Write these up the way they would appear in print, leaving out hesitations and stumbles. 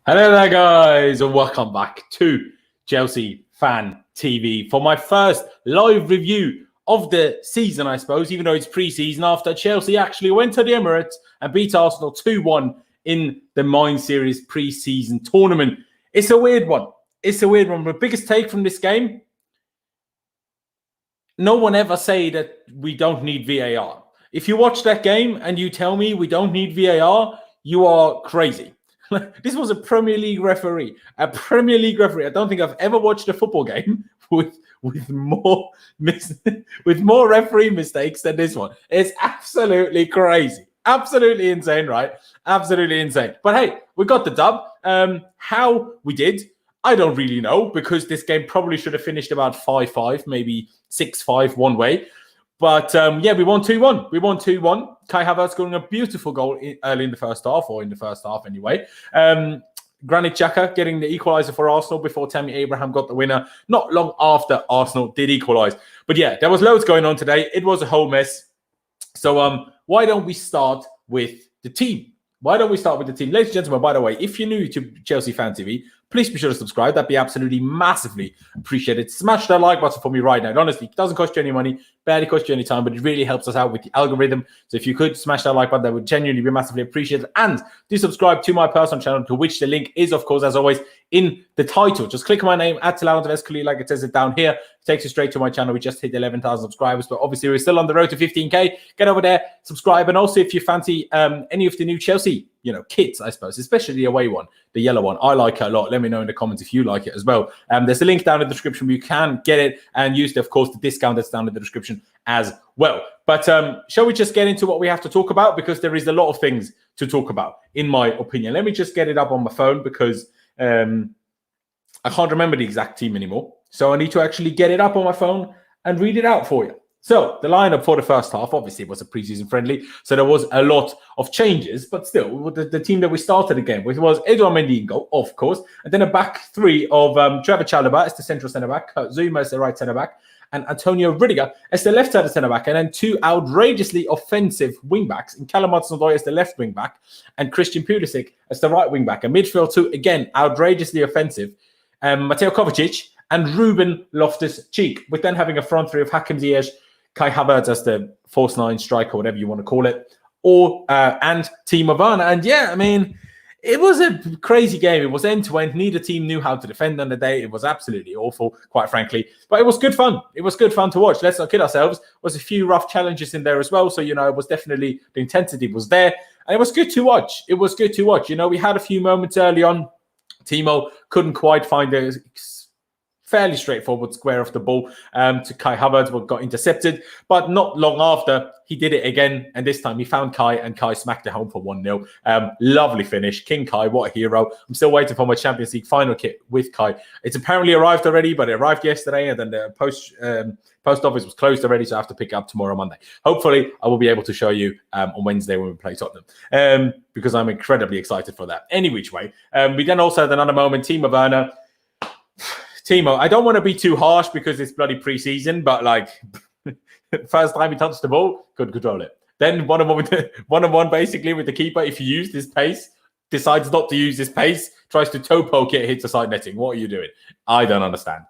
Hello there, guys, and welcome back to Chelsea Fan TV for my first live review of the season, I suppose, even though it's pre-season, after Chelsea actually went to the Emirates and beat Arsenal 2-1 in the Mind Series pre-season tournament. It's a weird one. The biggest take from this game, no one ever say that we don't need VAR. If you watch that game and you tell me we don't need VAR, you are crazy. This was a Premier League referee. I don't think I've ever watched a football game with more referee mistakes than this one. It's absolutely crazy. Absolutely insane, right? Absolutely insane. But hey, we got the dub. How we did, I don't really know, because this game probably should have finished about 5-5, maybe 6-5 one way. But we won 2-1. Kai Havertz scoring a beautiful goal early in the first half, or in the first half anyway. Granit Xhaka getting the equaliser for Arsenal before Tammy Abraham got the winner not long after Arsenal did equalise. But yeah, there was loads going on today. It was a whole mess. So why don't we start with the team? Ladies and gentlemen, by the way, if you're new to Chelsea Fan TV, please be sure to subscribe. That'd be absolutely massively appreciated. Smash that like button for me right now. And honestly, it doesn't cost you any money, barely cost you any time, but it really helps us out with the algorithm. So if you could smash that like button, that would genuinely be massively appreciated. And do subscribe to my personal channel, to which the link is, of course, as always, in the title. Just click on my name, @Talauntavescali, like it says it down here. It takes you straight to my channel. We just hit 11,000 subscribers, but obviously we're still on the road to 15K. Get over there, subscribe. And also, if you fancy any of the new Chelsea, kits, I suppose, especially the away one, the yellow one, I like it a lot. Let me know in the comments if you like it as well. There's a link down in the description where you can get it and use, of course, the discount that's down in the description as well. But shall we just get into what we have to talk about? Because there is a lot of things to talk about, in my opinion. Let me just get it up on my phone, because I can't remember the exact team anymore. So I need to actually get it up on my phone and read it out for you. So the lineup for the first half, obviously, was a preseason friendly. So there was a lot of changes, but still, the team that we started again with was Edouard Mendy in goal, of course, and then a back three of Trevor Chalobah as the central centre-back, Zuma as the right centre-back, and Antonio Rudiger as the left-sided centre-back, and then two outrageously offensive wing-backs, in Callum Hudson-Odoi as the left wing-back, and Christian Pulisic as the right wing-back. A midfield two, again, outrageously offensive, Mateo Kovacic and Ruben Loftus-Cheek, with then having a front three of Hakim Ziyech, Kai Havertz as the false nine striker, whatever you want to call it, and Timo Werner. And yeah, I mean, it was a crazy game. It was end-to-end. Neither team knew how to defend on the day. It was absolutely awful, quite frankly. But it was good fun. It was good fun to watch. Let's not kid ourselves. There was a few rough challenges in there as well. So, it was definitely, the intensity was there. And it was good to watch. We had a few moments early on. Timo couldn't quite find a fairly straightforward square of the ball to Kai Havertz, but got intercepted. But not long after, he did it again, and this time he found Kai, and Kai smacked it home for 1-0. Lovely finish. King Kai, what a hero. I'm still waiting for my Champions League final kit with Kai. It's apparently arrived already, but it arrived yesterday, and then the post office was closed already, so I have to pick it up tomorrow, Monday. Hopefully, I will be able to show you on Wednesday when we play Tottenham, because I'm incredibly excited for that. Any which way. We then also had another moment, Timo Werner. Timo, I don't want to be too harsh because it's bloody pre-season, but first time he touched the ball, couldn't control it. Then one-on-one basically with the keeper. If you use this pace, decides not to use this pace, tries to toe poke it, hits the side netting. What are you doing? I don't understand.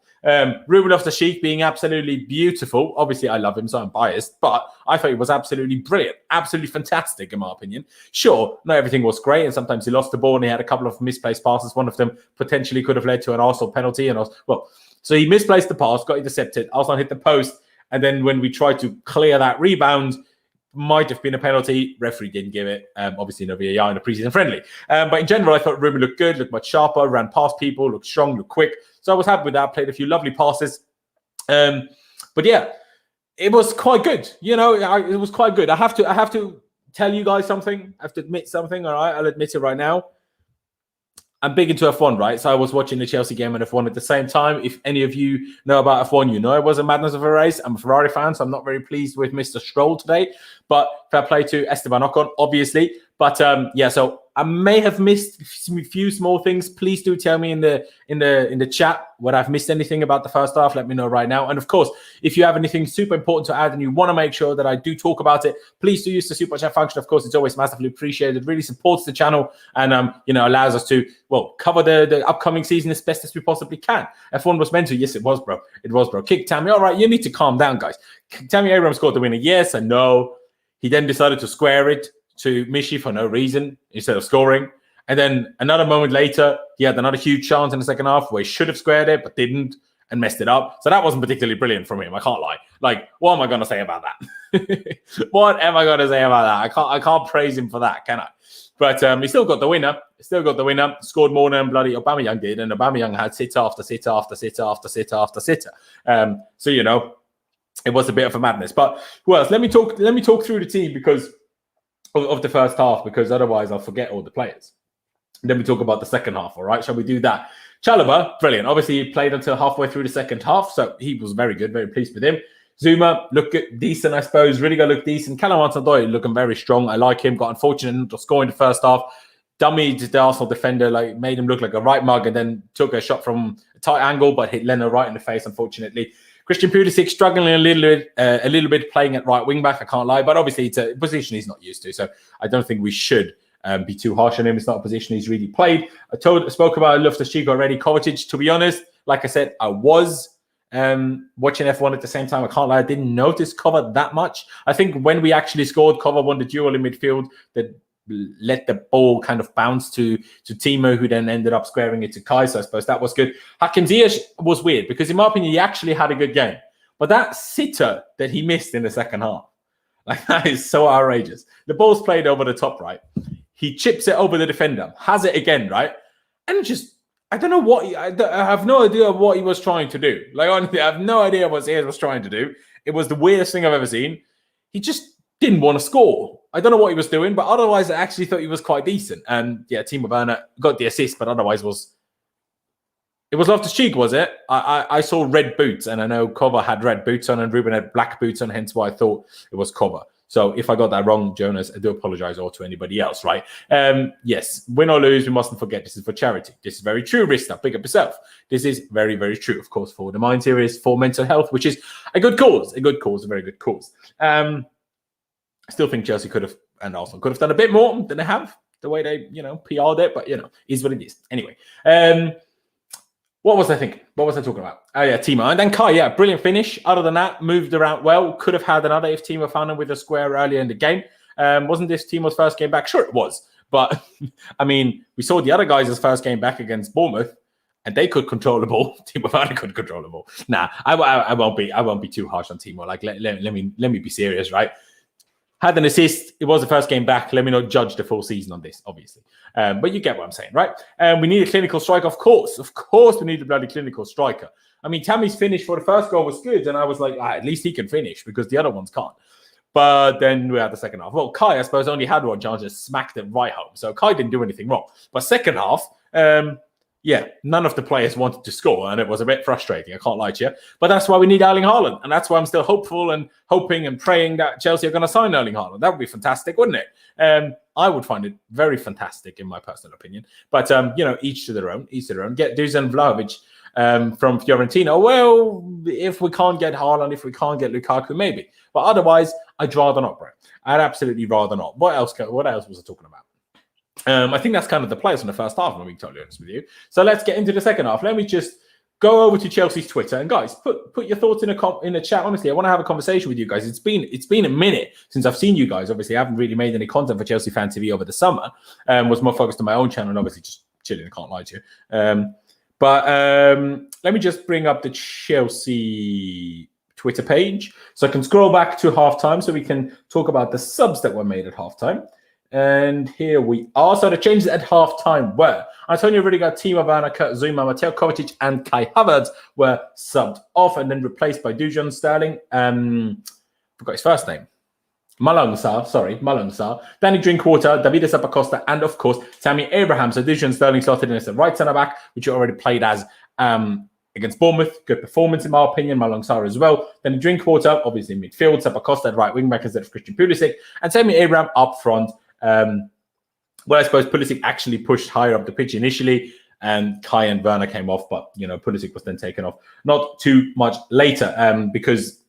Ruben Loftus-Cheek being absolutely beautiful. Obviously, I love him, so I'm biased, but I thought he was absolutely brilliant, absolutely fantastic, in my opinion. Sure, not everything was great, and sometimes he lost the ball, and he had a couple of misplaced passes. One of them potentially could have led to an Arsenal penalty, so he misplaced the pass, got intercepted. Arsenal hit the post, and then when we tried to clear that rebound, might have been a penalty. Referee didn't give it. Obviously, no VAR in a preseason friendly. But in general, I thought Ruben looked good, looked much sharper, ran past people, looked strong, looked quick. So I was happy with that. Played a few lovely passes. But yeah, it was quite good. It was quite good. I have to tell you guys something. I have to admit something. All right, I'll admit it right now. I'm big into F1, right? So I was watching the Chelsea game and F1 at the same time. If any of you know about F1, it was a madness of a race. I'm a Ferrari fan, so I'm not very pleased with Mr. Stroll today. But fair play to Esteban Ocon, obviously. But so I may have missed a few small things. Please do tell me in the chat what I've missed anything about the first half. Let me know right now. And of course, if you have anything super important to add and you want to make sure that I do talk about it, please do use the super chat function. Of course, it's always massively appreciated. It really supports the channel and allows us to cover the upcoming season as best as we possibly can. F1 was mental. Yes, it was, bro. It was, bro. Kick Tammy. All right, you need to calm down, guys. Tammy Abraham scored the winner. Yes and no. He then decided to square it to Mishi for no reason instead of scoring. And then another moment later, he had another huge chance in the second half where he should have squared it but didn't and messed it up. So that wasn't particularly brilliant from him. I can't lie. Like, what am I going to say about that? What am I going to say about that? I can't praise him for that, can I? But he still got the winner. Scored more than bloody Aubameyang did, and Aubameyang had sitter after sitter after sitter after sitter after sitter. So it was a bit of a madness. But who else? Let me talk through the team because of the first half, because otherwise I'll forget all the players. Then we talk about the second half, all right? Shall we do that? Chalobah, brilliant. Obviously, he played until halfway through the second half, so he was very good, very pleased with him. Zuma, look decent, I suppose. Really going to look decent. Callum Hudson-Odoi looking very strong. I like him. Got unfortunate not to score in the first half. Dummied the Arsenal defender, made him look like a right mug, and then took a shot from a tight angle, but hit Leno right in the face, unfortunately. Christian Pulisic struggling a little bit playing at right wing back. I can't lie, but obviously it's a position he's not used to, so I don't think we should be too harsh on him. It's not a position he's really played. I spoke about Loftus-Cheek already. Kovacic, to be honest, like I said, I was watching F1 at the same time. I can't lie, I didn't notice Cover that much. I think when we actually scored, Cover won the duel in midfield that let the ball kind of bounce to Timo, who then ended up squaring it to Kai. So I suppose that was good. Hakim Ziyech was weird because, in my opinion, he actually had a good game. But that sitter that he missed in the second half, that is so outrageous. The ball's played over the top, right? He chips it over the defender, has it again, right? And just, I don't know what, I have no idea what he was trying to do. Honestly, I have no idea what he was trying to do. It was the weirdest thing I've ever seen. He just didn't want to score. I don't know what he was doing, but otherwise I actually thought he was quite decent. And yeah, Timo Werner got the assist, but otherwise it was Loftus-Cheek, was it? I saw red boots, and I know Cover had red boots on and Ruben had black boots on, hence why I thought it was Cover. So if I got that wrong, Jonas, I do apologize, or to anybody else, right? Yes, win or lose, we mustn't forget this is for charity. This is very true, Rista. Big up yourself. This is very, very true, of course, for the Mind Series, for mental health, which is a good cause, a very good cause. I still think Chelsea could have, and Arsenal could have done a bit more than they have, the way they, PR'd it, but, is what it is. Anyway, what was I thinking? What was I talking about? Oh, yeah, Timo. And then Kai, yeah, brilliant finish. Other than that, moved around well. Could have had another if Timo found him with a square earlier in the game. Wasn't this Timo's first game back? Sure, it was. But, I mean, we saw the other guys' first game back against Bournemouth, and they could control the ball. Timo Werner couldn't control the ball. Nah, I won't be too harsh on Timo. Let me be serious, right? Had an assist. It was the first game back. Let me not judge the full season on this, obviously. But you get what I'm saying, right? We need a clinical striker, of course. Of course we need a bloody clinical striker. I mean, Tammy's finish for the first goal was good, and I was like, at least he can finish because the other ones can't. But then we had the second half. Well, Kai, I suppose, only had one chance, just smacked it right home. So Kai didn't do anything wrong. But second half, none of the players wanted to score, and it was a bit frustrating. I can't lie to you. But that's why we need Erling Haaland, and that's why I'm still hopeful and hoping and praying that Chelsea are going to sign Erling Haaland. That would be fantastic, wouldn't it? I would find it very fantastic, in my personal opinion. But, each to their own, Get Dusan Vlahovic from Fiorentina. Well, if we can't get Haaland, if we can't get Lukaku, maybe. But otherwise, I'd rather not, bro. I'd absolutely rather not. What else was I talking about? I think that's kind of the players in the first half, I'm being totally honest with you. So let's get into the second half. Let me just go over to Chelsea's Twitter. And guys, put your thoughts in the chat. Honestly, I want to have a conversation with you guys. It's been a minute since I've seen you guys. Obviously, I haven't really made any content for Chelsea Fan TV over the summer. Was more focused on my own channel and obviously just chilling, I can't lie to you. But let me just bring up the Chelsea Twitter page so I can scroll back to halftime so we can talk about the subs that were made at halftime. And here we are. So the changes at halftime were Antonio Rudiger, Timo Werner, Kurt Zuma, Mateo Kovacic, and Kai Havertz were subbed off and then replaced by Dujon Sterling. Forgot his first name. Malang Sarr, Danny Drinkwater, Davide Zappacosta, and of course Tammy Abraham. So Dujon Sterling slotted in as the right centre back, which he already played as against Bournemouth. Good performance in my opinion. Malang Sarr as well. Then Drinkwater, obviously midfield. Zappacosta at right wing back instead of Christian Pulisic, and Tammy Abraham up front Well, I suppose Pulisic actually pushed higher up the pitch initially, and Kai and Werner came off, but Pulisic was then taken off not too much later, because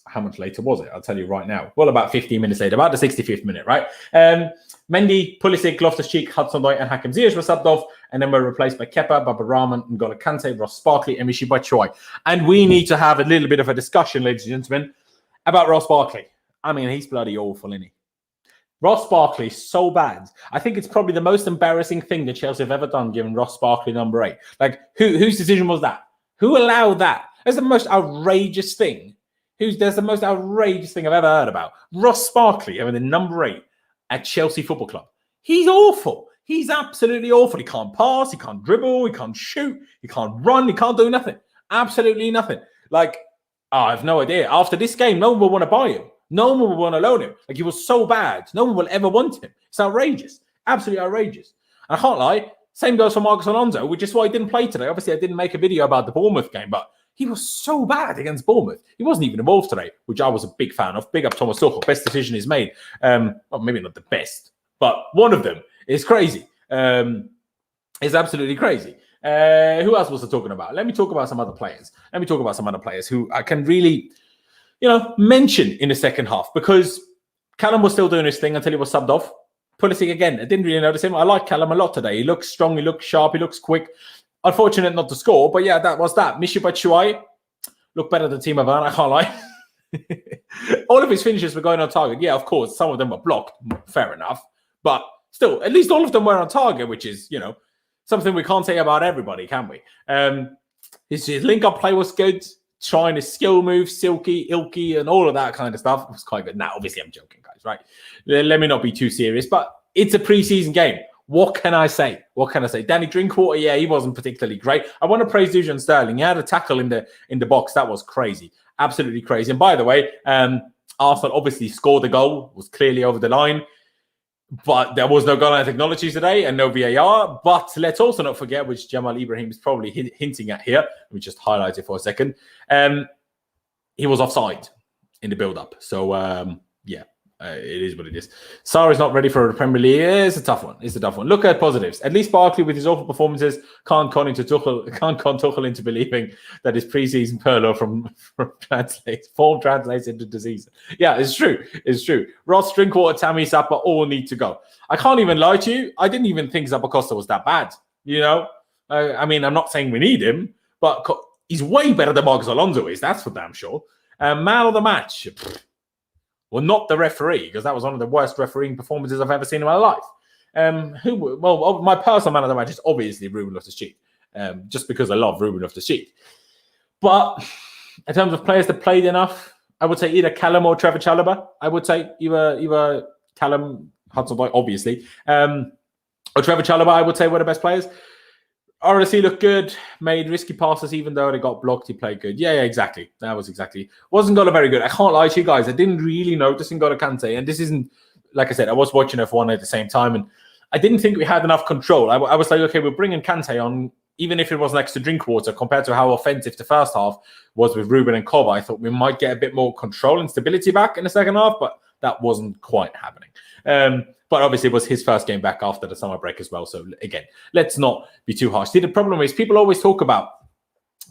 how much later was it? I'll tell you right now. Well, about 15 minutes later, about the 65th minute, right? Mendy, Pulisic, Loftus-Cheek, Hudson-Odoi, and Hakim Ziyech were subbed off, and then were replaced by Kepa, Baba Rahman, N'Golo Kante, Ross Barkley, and Michy Batshuayi. And we need to have a little bit of a discussion, ladies and gentlemen, about Ross Barkley. I mean, he's bloody awful, isn't he? Ross Barkley, so bad. I think it's probably the most embarrassing thing that Chelsea have ever done, giving Ross Barkley number 8. Like, whose decision was that? Who allowed that? That's the most outrageous thing. There's the most outrageous thing I've ever heard about. Ross Barkley having the number 8 at Chelsea Football Club. He's awful. He's absolutely awful. He can't pass. He can't dribble. He can't shoot. He can't run. He can't do nothing. Absolutely nothing. Like, I have no idea. After this game, no one will want to buy him. No one will want to loan him. Like, he was so bad. No one will ever want him. It's outrageous. Absolutely outrageous. And I can't lie. Same goes for Marcos Alonso, which is why he didn't play today. Obviously, I didn't make a video about the Bournemouth game, but he was so bad against Bournemouth. He wasn't even involved today, which I was a big fan of. Big up Thomas Tuchel. Best decision he's made. Well, maybe not the best, but one of them is crazy. It's absolutely crazy. Who else was I talking about? Let me talk about some other players. Who I can really, mention in the second half, because Callum was still doing his thing until he was subbed off. Pulisic, again, I didn't really notice him. I like Callum a lot today. He looks strong, he looks sharp, he looks quick. Unfortunate not to score, but yeah, that was that. Michy Batshuayi looked better than Timo Werner, I can't lie. All of his finishes were going on target. Yeah, of course, some of them were blocked. Fair enough. But still, at least all of them were on target, which is, something we can't say about everybody, can we? His link-up play was good. Trying his skill moves, silky, ilky, and all of that kind of stuff. It was quite good. Now, obviously, I'm joking, guys, right? Let me not be too serious, but it's a preseason game. What can I say? Danny Drinkwater, yeah, he wasn't particularly great. I want to praise Dujan Sterling. He had a tackle in the box. That was crazy. Absolutely crazy. And by the way, Arsenal obviously scored the goal, was clearly over the line. But there was no goal line technology today and no VAR. But let's also not forget, which Jamal Ibrahim is probably hinting at here. Let me just highlight it for a second. He was offside in the build-up. So, it is what it is. Sarr is not ready for the Premier League. It's a tough one. Look at positives. At least Barkley, with his awful performances, can't con Tuchel into believing that his preseason furlough from form translates into the season. Yeah, it's true. Ross, Drinkwater, Tammy, Zappa all need to go. I can't even lie to you. I didn't even think Zappa Costa was that bad. I mean, I'm not saying we need him, but he's way better than Marcos Alonso is. That's for damn sure. Man of the match. Well, not the referee, because that was one of the worst refereeing performances I've ever seen in my life. My personal man of the match is obviously Ruben Loftus-Cheek, just because I love Ruben Loftus-Cheek. But in terms of players that played enough, I would say either Callum or Trevor Chalobah. I would say either Callum Hudson-Odoi, obviously, or Trevor Chalobah, I would say, were the best players. RSC looked good, made risky passes even though they got blocked. He played good. Yeah, exactly. Wasn't N'Golo very good. I can't lie to you guys. I didn't really notice N'Golo Kante. And this isn't, like I said, I was watching F1 at the same time. And I didn't think we had enough control. I was like, okay, we're bringing Kante on, even if it was next to Drinkwater, compared to how offensive the first half was with Ruben and Koba. I thought we might get a bit more control and stability back in the second half, but that wasn't quite happening. But obviously it was his first game back after the summer break as well. So again, let's not be too harsh. See, the problem is people always talk about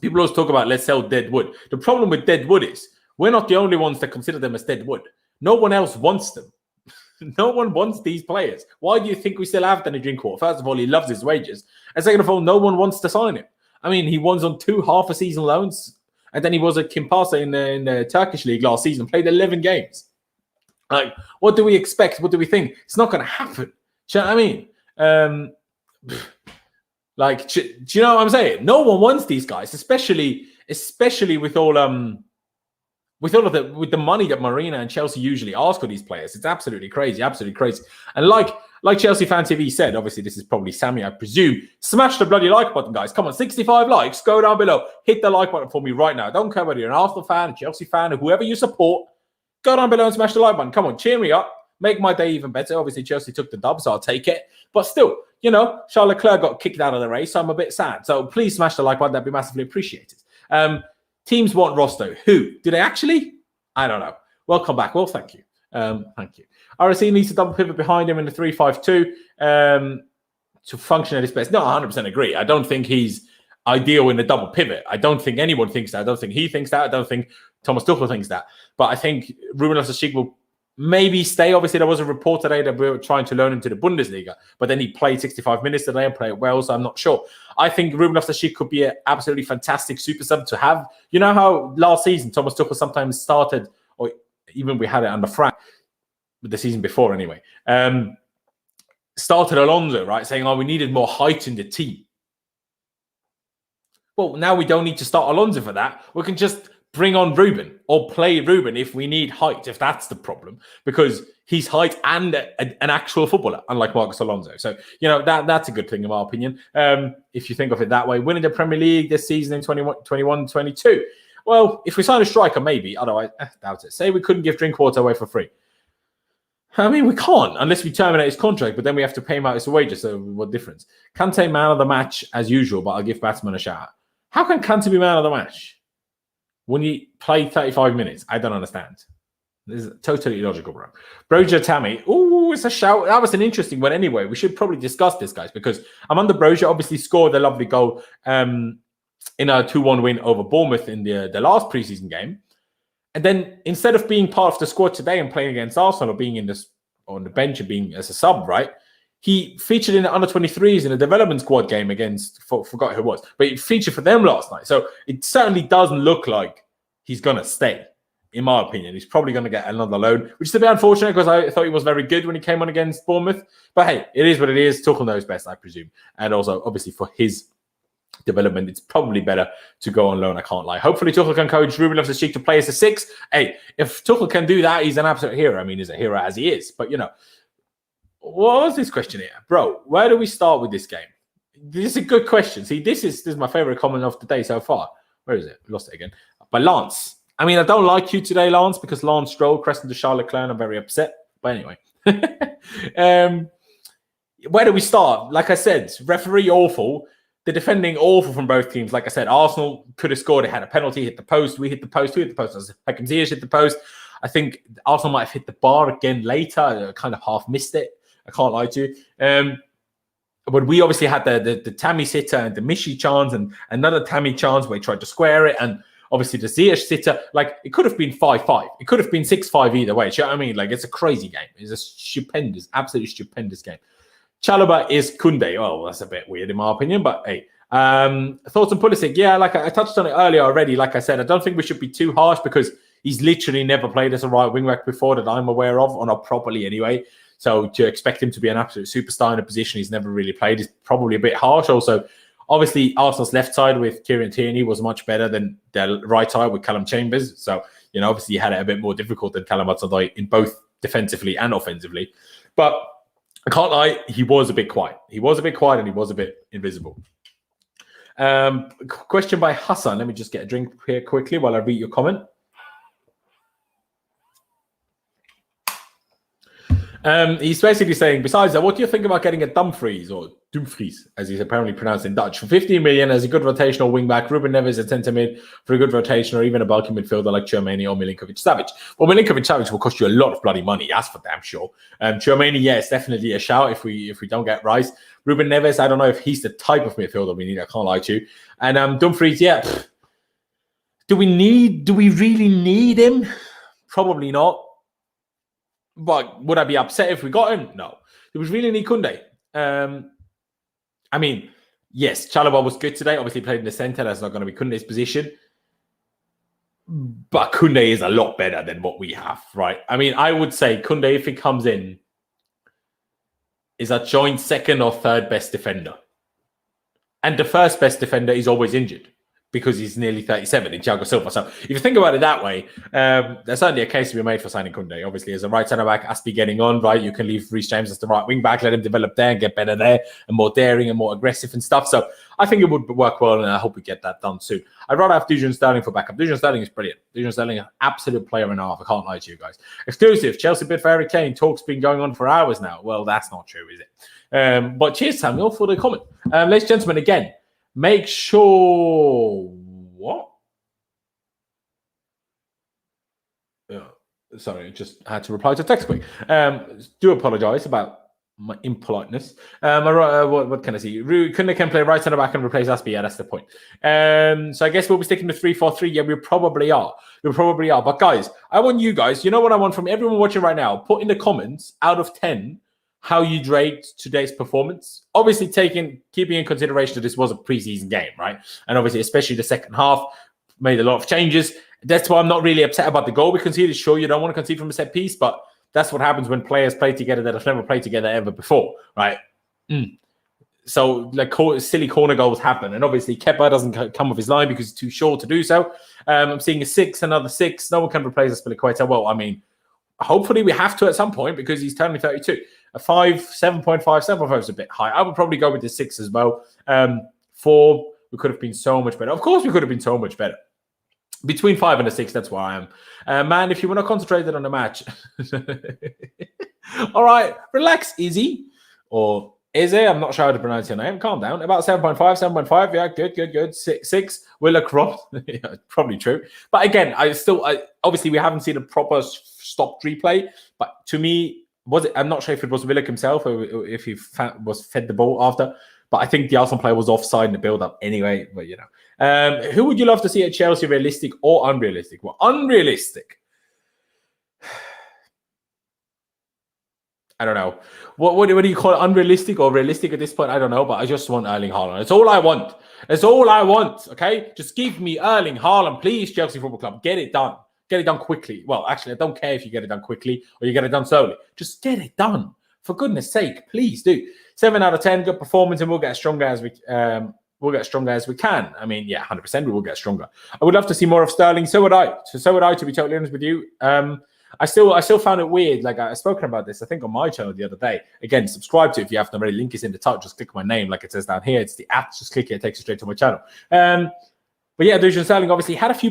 let's sell dead wood. The problem with dead wood is we're not the only ones that consider them as dead wood. No one else wants them. No one wants these players. Why do you think we still have Danny Drinkwater? First of all, he loves his wages. And second of all, no one wants to sign him. I mean, he was on 2 half-a-season loans. And then he was at Kimpasa in the Turkish league last season, played 11 games. Like, what do we expect? What do we think? It's not going to happen. Do you know what I mean? Do you know what I'm saying? No one wants these guys, especially with all with the money that Marina and Chelsea usually ask for these players. It's absolutely crazy. And like Chelsea Fan TV said, obviously this is probably Sammy, I presume. Smash the bloody like button, guys. Come on, 65 likes. Go down below. Hit the like button for me right now. Don't care whether you're an Arsenal fan, a Chelsea fan, or whoever you support. Go down below and smash the like button. Come on, cheer me up. Make my day even better. Obviously, Chelsea took the dub, so I'll take it. But still, Charles Leclerc got kicked out of the race, so I'm a bit sad. So please smash the like button. That'd be massively appreciated. Teams want Ross, though. Who? Do they actually? I don't know. Welcome back. Well, thank you. Thank you. RSC needs to double pivot behind him in the 3-5-2 to function at his best. No, 100% agree. I don't think he's ideal in the double pivot. I don't think anyone thinks that. I don't think he thinks that. I don't think Thomas Tuchel thinks that. But I think Ruben Loftus-Cheek will maybe stay. Obviously, there was a report today that we were trying to loan him to the Bundesliga, but then he played 65 minutes today and played well, so I'm not sure. I think Ruben Loftus-Cheek could be an absolutely fantastic super sub to have. You know how last season Thomas Tuchel sometimes started, or even we had it under Frank, the season before anyway, started Alonso, right, saying, we needed more height in the team. Well, now we don't need to start Alonso for that. We can just bring on Ruben or play Ruben if we need height, if that's the problem, because he's height and an actual footballer, unlike Marcos Alonso. So, that's a good thing, in my opinion, if you think of it that way. Winning the Premier League this season in 21-22. Well, if we sign a striker, maybe. Otherwise, doubt it. Say we couldn't give Drinkwater away for free. I mean, we can't unless we terminate his contract, but then we have to pay him out his wages. So what difference? Kante man of the match as usual, but I'll give Batsman a shout. How can Kante be man of the match when he played 35 minutes? I don't understand. This is totally illogical, bro. Broja Tammy. Oh, it's a shout. That was an interesting one anyway. We should probably discuss this, guys, because Amanda Broja obviously scored a lovely goal in a 2-1 win over Bournemouth in the last preseason game. And then instead of being part of the squad today and playing against Arsenal or being on the bench and being as a sub, right? He featured in the under-23s in a development squad game against, forgot who it was, but he featured for them last night. So it certainly doesn't look like he's going to stay, in my opinion. He's probably going to get another loan, which is a bit unfortunate because I thought he was very good when he came on against Bournemouth. But hey, it is what it is. Tuchel knows best, I presume. And also, obviously, for his development, it's probably better to go on loan, I can't lie. Hopefully Tuchel can coach Ruben Loftus-Cheek to play as a 6. Hey, if Tuchel can do that, he's an absolute hero. I mean, he's a hero as he is. But, what was this question here? Bro, where do we start with this game? This is a good question. See, this is my favorite comment of the day so far. Where is it? Lost it again. But Lance. I mean, I don't like you today, Lance, because Lance Stroll, Crescent to Charles Leclerc, I'm very upset. But anyway. Where do we start? Like I said, referee awful. The defending awful from both teams. Like I said, Arsenal could have scored. It had a penalty, hit the post. We hit the post. Who hit the post? Hakim Ziyech hit the post. I think Arsenal might have hit the bar again later. I kind of half missed it. I can't lie to you. But we obviously had the Tammy sitter and the Mishi chance and another Tammy chance where he tried to square it. And obviously the Ziyech sitter. Like, it could have been 5-5. It could have been 6-5 either way. Do you know what I mean? Like, it's a crazy game. It's a stupendous, absolutely stupendous game. Chalobah is Koundé. Oh, that's a bit weird in my opinion, but hey. Thoughts on Pulisic? Yeah, like I touched on it earlier already. Like I said, I don't think we should be too harsh because he's literally never played as a right wing back before that I'm aware of, or not properly anyway. So to expect him to be an absolute superstar in a position he's never really played is probably a bit harsh. Also, obviously, Arsenal's left side with Kieran Tierney was much better than their right side with Callum Chambers. So, obviously he had it a bit more difficult than Callum Hudson-Odoi in both defensively and offensively. But I can't lie, he was a bit quiet. He was a bit quiet and he was a bit invisible. Question by Hassan. Let me just get a drink here quickly while I read your comment. He's basically saying, besides that, what do you think about getting a Dumfries, or Dumfries, as he's apparently pronounced in Dutch, for 15 million as a good rotational wing-back, Ruben Neves at centre mid for a good rotation, or even a bulky midfielder like Tchouameni or Milinkovic-Savic? Well, Milinkovic-Savic will cost you a lot of bloody money, that's for damn sure. Tchouameni, yeah, it's definitely a shout if we don't get Rice. Ruben Neves, I don't know if he's the type of midfielder we need, I can't lie to you. And Dumfries, yeah, do we really need him? Probably not. But would I be upset if we got him? No. Do we really need Koundé? I mean, yes, Chalobah was good today. Obviously played in the centre. That's not going to be Koundé's position. But Koundé is a lot better than what we have, right? I mean, I would say Koundé, if he comes in, is a joint second or third best defender. And the first best defender is always injured because he's nearly 37 in Thiago Silva. So if you think about it that way, there's certainly a case to be made for signing Koundé. Obviously, as a right centre back, Aspie getting on, right? You can leave Reece James as the right wing back, let him develop there and get better there and more daring and more aggressive and stuff. So I think it would work well, and I hope we get that done soon. I'd rather have Dujon Sterling for backup. Dujon Sterling is brilliant. Dujon Sterling is an absolute player and a half. I can't lie to you guys. Exclusive. Chelsea bid for Harry Kane. Talk's been going on for hours now. Well, that's not true, is it? But cheers, Samuel, for the comment. Ladies and gentlemen, again, make sure... What? Sorry, just had to reply to text quick. Do apologise about my impoliteness. What can I see? Kunde can play right centre back and replace Aspie. Yeah, that's the point. So I guess we'll be sticking to 3-4-3. Yeah, we probably are. We probably are. But guys, I want you guys. You know what I want from everyone watching right now? Put in the comments out of 10 how you'd rate today's performance. Obviously, keeping in consideration that this was a preseason game, right? And obviously, especially the second half, made a lot of changes. That's why I'm not really upset about the goal we conceded. Sure, you don't want to concede from a set piece, but that's what happens when players play together that have never played together ever before, right? So, like, silly corner goals happen. And obviously, Kepa doesn't come with his line because he's too short to do so. I'm seeing a 6, another 6. No one can replace Aspilicueta. Well, I mean, hopefully we have to at some point because he's turning 32. A 5, 7.5, 7.5 is a bit high. I would probably go with the 6 as well. 4, we could have been so much better. Of course, we could have been so much better. Between 5 and a 6, that's where I am. Man, if you want to concentrate on the match. All right, relax, Izzy. Or Izzy, I'm not sure how to pronounce your name. Calm down. About 7.5, 7.5. Yeah, good. 6. Willa Croft. Yeah, probably true. But again, obviously, we haven't seen a proper stopped replay. But to me, I'm not sure if it was Willock himself or if he was fed the ball after. But I think the Arsenal player was offside in the build-up anyway. But, you know. Who would you love to see at Chelsea, realistic or unrealistic? Well, unrealistic. I don't know. What do you call it? Unrealistic or realistic at this point? I don't know, but I just want Erling Haaland. It's all I want. It's all I want, okay? Just give me Erling Haaland, please, Chelsea Football Club. Get it done. Get it done quickly. Well, actually, I don't care if you get it done quickly or you get it done slowly. Just get it done. For goodness sake, please do. 7 out of 10, good performance, and we'll get as stronger as we can. I mean, yeah, 100%, we will get stronger. I would love to see more of Sterling. So would I. So would I, to be totally honest with you. I still found it weird. Like, I've spoken about this, I think, on my channel the other day. Again, subscribe to it if you haven't already. Link is in the top. Just click my name, like it says down here. It's the app. Just click it. It takes you straight to my channel. But yeah, Dusan Sterling obviously had a few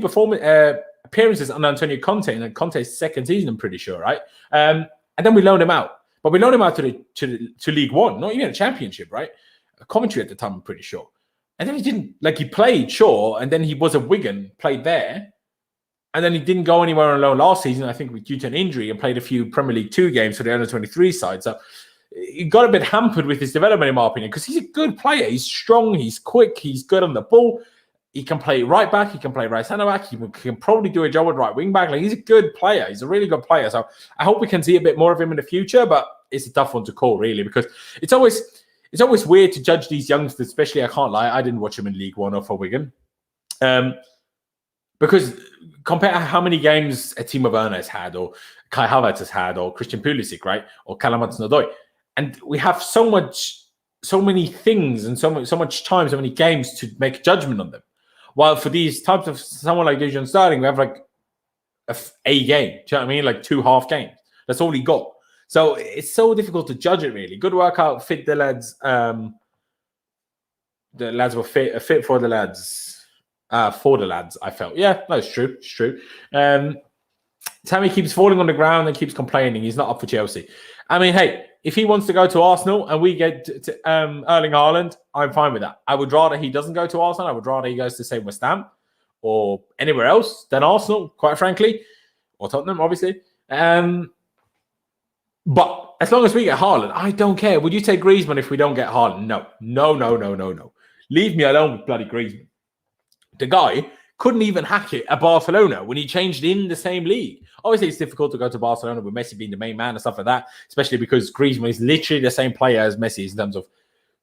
appearances on Antonio Conte in Conte's second season, I'm pretty sure, right? And then we loaned him out. But we loaned him out to League One, not even a championship, right? A commentary at the time, I'm pretty sure. And then he didn't, like, he played, sure, and then he was at Wigan, played there. And then he didn't go anywhere on loan last season, I think, due to an injury, and played a few Premier League 2 games for the under-23 side. So he got a bit hampered with his development, in my opinion, because he's a good player. He's strong, he's quick, he's good on the ball. He can play right back, he can play right centre back, he can probably do a job at right wing back. Like, he's a good player. He's a really good player. So I hope we can see a bit more of him in the future, but it's a tough one to call, really, because it's always weird to judge these youngsters, especially, I can't lie, I didn't watch him in League One or for Wigan. Because compare how many games a Timo Werner has had, or Kai Havertz has had, or Christian Pulisic, right? Or Kalamat Nodoy. And we have so many things and so much time, so many games to make a judgment on them. While for these types of someone like Dusan Sterling, we have like a game. Do you know what I mean? Like 2 half games. That's all he got. So it's so difficult to judge it, really. Good workout, fit the lads. The lads were fit for the lads. For the lads, I felt. Yeah, no, it's true. It's true. Tammy keeps falling on the ground and keeps complaining. He's not up for Chelsea. I mean, hey, if he wants to go to Arsenal and we get to Erling Haaland, I'm fine with that. I would rather he doesn't go to Arsenal. I would rather he goes to, say, West Ham or anywhere else than Arsenal, quite frankly, or Tottenham, obviously. But as long as we get Haaland, I don't care. Would you take Griezmann if we don't get Haaland? No. Leave me alone with bloody Griezmann. The guy couldn't even hack it at Barcelona when he changed in the same league. Obviously, it's difficult to go to Barcelona with Messi being the main man and stuff like that, especially because Griezmann is literally the same player as Messi in terms of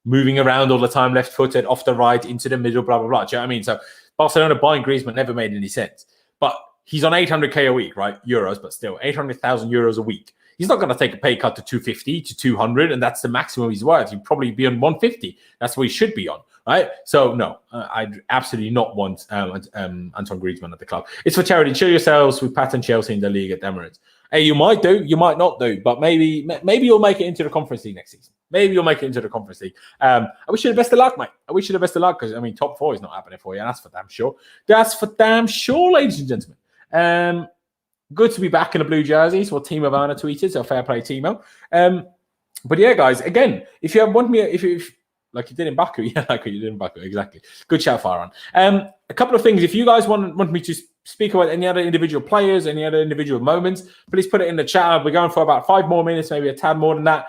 moving around all the time, left-footed, off the right, into the middle, blah, blah, blah. Do you know what I mean? So Barcelona buying Griezmann never made any sense. But he's on 800k a week, right? Euros, but still, 800,000 euros a week. He's not going to take a pay cut to 250 to 200, and that's the maximum he's worth. He'd probably be on 150. That's what he should be on, right? So, no, I'd absolutely not want Antoine Griezmann at the club. It's for charity. Chill yourselves. We pattern Chelsea in the league at Emirates. Hey, you might do. You might not do. But maybe you'll make it into the Conference League next season. Maybe you'll make it into the Conference League. I wish you the best of luck, mate. I wish you the best of luck because, I mean, top 4 is not happening for you. And that's for damn sure. That's for damn sure, ladies and gentlemen. Good to be back in the blue jerseys. What Timo Werner tweeted, so fair play, Timo. But yeah, guys, again, if you want me, if like you did in Baku, yeah, like you did in Baku, exactly. Good shout, Farhan. A couple of things. If you guys want me to speak about any other individual players, any other individual moments, please put it in the chat. We're going for about 5 more minutes, maybe a tad more than that.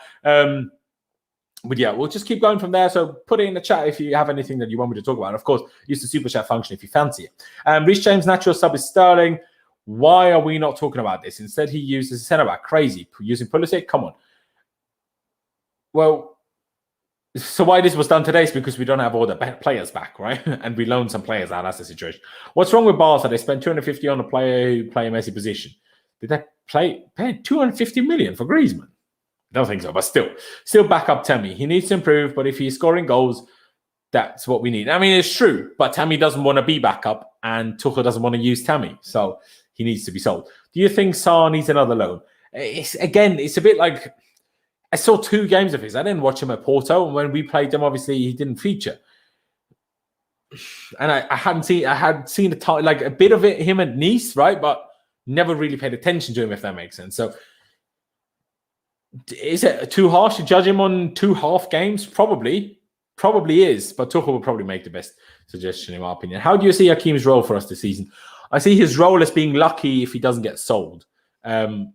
But yeah, we'll just keep going from there. So put it in the chat if you have anything that you want me to talk about. And of course, use the super chat function if you fancy it. Reece James' natural sub is Sterling. Why are we not talking about this? Instead, he uses a centre back. Crazy. Using Pulisic? Come on. Well, so why this was done today is because we don't have all the players back, right? And we loaned some players out. That's the situation. What's wrong with Barca? They spent 250 on a player who play a Messi position. Did they pay 250 million for Griezmann? I don't think so, but still back up Tammy. He needs to improve, but if he's scoring goals, that's what we need. I mean, it's true, but Tammy doesn't want to be backup, and Tuchel doesn't want to use Tammy, so he needs to be sold. Do you think Sarr needs another loan? It's a bit like I saw 2 games of his. I didn't watch him at Porto, and when we played them, obviously he didn't feature. And I had seen a bit of it him at Nice, right? But never really paid attention to him, if that makes sense. So. Is it too harsh to judge him on 2 half games? Probably is, but Tuchel will probably make the best suggestion in my opinion. How do you see Hakim's role for us this season? I see his role as being lucky if he doesn't get sold, but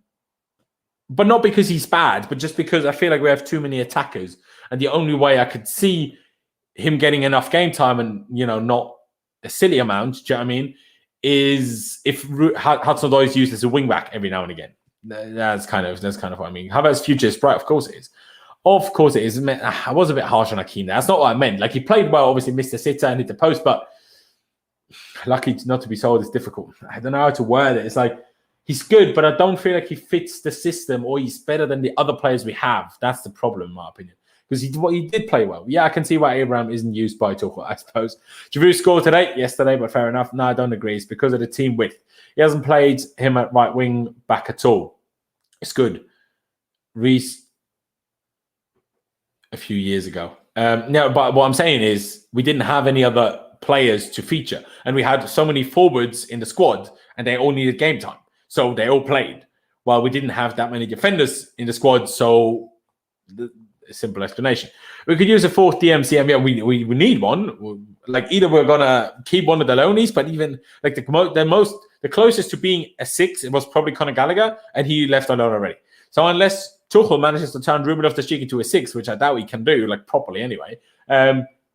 not because he's bad, but just because I feel like we have too many attackers, and the only way I could see him getting enough game time and not a silly amount, do you know what I mean, is if Hudson-Odoi is used as a wing back every now and again. That's kind of what I mean. Havertz's future is bright. Of course it is. Of course it is. I was a bit harsh on Hakim there. That's not what I meant. Like, he played well, obviously missed the sitter and hit the post, but lucky not to be sold is difficult. I don't know how to word it. It's like, he's good, but I don't feel like he fits the system, or he's better than the other players we have. That's the problem, in my opinion. Because he did play well. Yeah, I can see why Abraham isn't used by Tuchel, I suppose. Giroud scored yesterday, but fair enough. No, I don't agree. It's because of the team width. He hasn't played him at right wing back at all. It's good. Reece a few years ago. No, but what I'm saying is we didn't have any other players to feature. And we had so many forwards in the squad, and they all needed game time. So they all played. While we didn't have that many defenders in the squad, so a simple explanation. We could use a 4th DMCM. Yeah, we need one. Like, either we're gonna keep one of the loanies, but even like the closest to being a 6, it was probably Conor Gallagher, and he left on loan already. So unless Tuchel manages to turn Ruben Loftus-Cheek into a 6, which I doubt he can do, like properly anyway,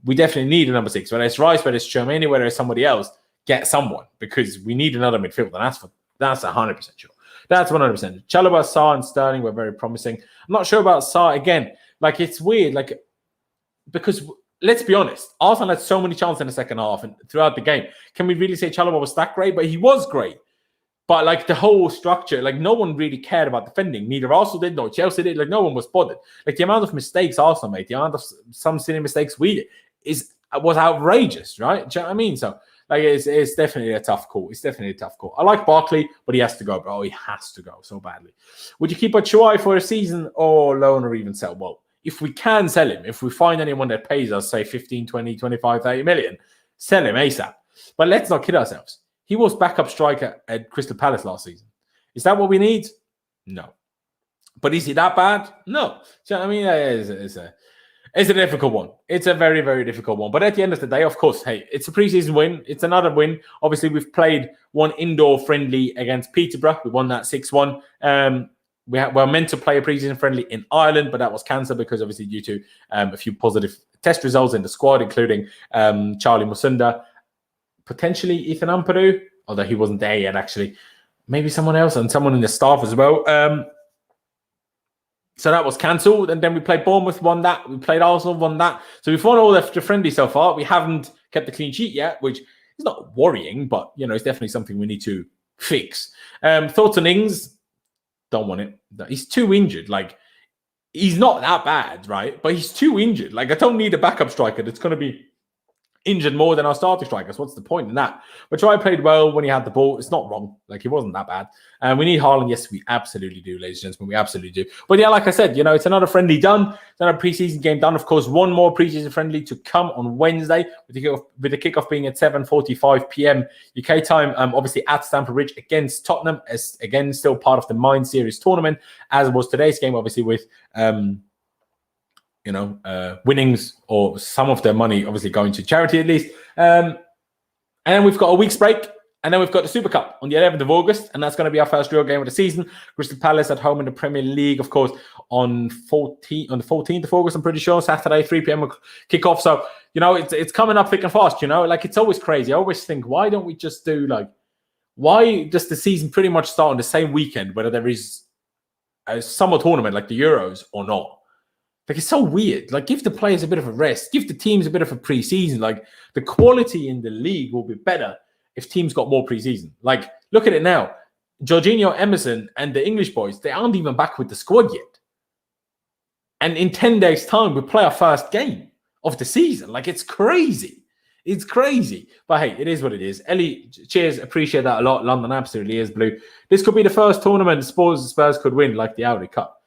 we definitely need a number 6. Whether it's Rice, whether it's Tchouaméni, whether it's somebody else, get someone, because we need another midfield, and that's 100% sure. That's 100%. Chalobah, Sarr, and Sterling were very promising. I'm not sure about Sarr again. Like, it's weird, like, because let's be honest, Arsenal had so many chances in the second half and throughout the game. Can we really say Chalobah was that great? But he was great. But like, the whole structure, like, no one really cared about defending. Neither Arsenal did, nor Chelsea did. Like, no one was bothered. Like, the amount of mistakes Arsenal made, the amount of some silly mistakes we did was outrageous, right? Do you know what I mean? So, like, it's definitely a tough call. It's definitely a tough call. I like Barkley, but he has to go, bro. He has to go so badly. Would you keep Batshuayi for a season, or loan, or even sell? Well, if we can sell him, if we find anyone that pays us, say 15, 20, 25, 30 million, sell him ASAP. But let's not kid ourselves. He was backup striker at Crystal Palace last season. Is that what we need? No. But is he that bad? No. So, I mean, it's a difficult one. It's a very, very difficult one. But at the end of the day, of course, hey, it's a preseason win. It's another win. Obviously, we've played one indoor friendly against Peterborough. We won that 6-1. We're meant to play a preseason friendly in Ireland, but that was cancelled because, obviously, due to a few positive test results in the squad, including Charlie Musunda, potentially Ethan Ampadu, although he wasn't there yet, actually. Maybe someone else, and someone in the staff as well. So that was cancelled, and then we played Bournemouth, won that. We played Arsenal, won that. So we've won all the friendly so far. We haven't kept the clean sheet yet, which is not worrying, but it's definitely something we need to fix. Thoughts on Ings? Don't want it. He's too injured. Like, he's not that bad, right? But he's too injured. Like, I don't need a backup striker that's going to be injured more than our starting strikers. What's the point in that? But Troy played well when he had the ball. It's not wrong. Like, he wasn't that bad. And we need Haaland. Yes, we absolutely do, ladies and gentlemen. We absolutely do. But yeah, like I said, it's another friendly done. It's another preseason game done. Of course, one more preseason friendly to come on Wednesday with the kickoff being at 7:45 p.m. UK time. Obviously at Stamford Bridge against Tottenham, as again still part of the Mind Series tournament, as was today's game, obviously with winnings or some of their money obviously going to charity at least. And then we've got a week's break. And then we've got the Super Cup on the 11th of August, and that's going to be our first real game of the season. Crystal Palace at home in the Premier League, of course, on the 14th of August, I'm pretty sure, Saturday, 3 p.m. kickoff. So, it's coming up thick and fast, like it's always crazy. I always think, why don't we just do why does the season pretty much start on the same weekend, whether there is a summer tournament like the Euros or not? It's so weird. Give the players a bit of a rest, give the teams a bit of a pre-season. The quality in the league will be better if teams got more preseason. Look at it now. Jorginho, Emerson, and the English boys, they aren't even back with the squad yet. And in 10 days' time, we play our first game of the season. It's crazy. It's crazy. But hey, it is what it is. Ellie, cheers. Appreciate that a lot. London absolutely is blue. This could be the first tournament Spurs could win, like the Audi Cup.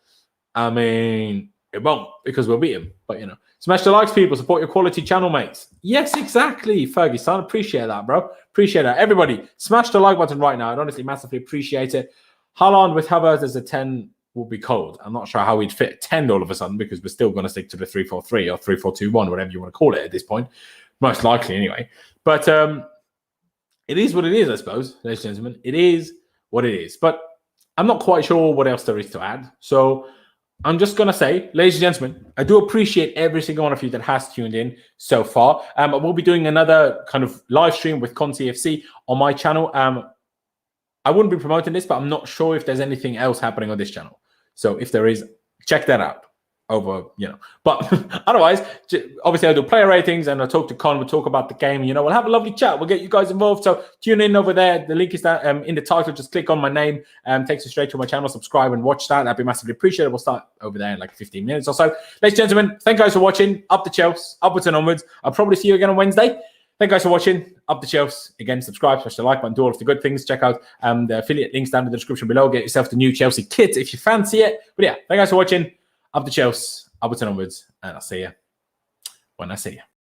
I mean, it won't, because we'll beat him. But, smash the likes, people. Support your quality channel, mates. Yes, exactly, Fergie, son. Appreciate that, bro. Appreciate that. Everybody, smash the like button right now. I'd honestly massively appreciate it. Haaland with Havertz as a 10 will be cold. I'm not sure how we'd fit 10 all of a sudden, because we're still going to stick to the 3-4-3 or 3-4-2-1, whatever you want to call it at this point. Most likely, anyway. But it is what it is, I suppose, ladies and gentlemen. It is what it is. But I'm not quite sure what else there is to add. So I'm just going to say, ladies and gentlemen, I do appreciate every single one of you that has tuned in so far. I will be doing another kind of live stream with Conti FC on my channel. I wouldn't be promoting this, but I'm not sure if there's anything else happening on this channel. So if there is, check that out. But otherwise, obviously I'll do player ratings and I'll talk to Con. We'll talk about the game. We'll have a lovely chat. We'll get you guys involved. So tune in over there. The link is down in the title. Just click on my name. Takes you straight to my channel. Subscribe and watch that. That'd be massively appreciated. We'll start over there in 15 minutes or so. Ladies and gentlemen, thank you guys for watching. Up the Chelsea, upwards and onwards. I'll probably see you again on Wednesday. Thank you guys for watching. Up the Chelsea. Again, subscribe, smash the like button, do all of the good things. Check out the affiliate links down in the description below. Get yourself the new Chelsea kit if you fancy it. But yeah, thank you guys for watching. Up the Chelsea, upwards and onwards. And I'll see you when I see you.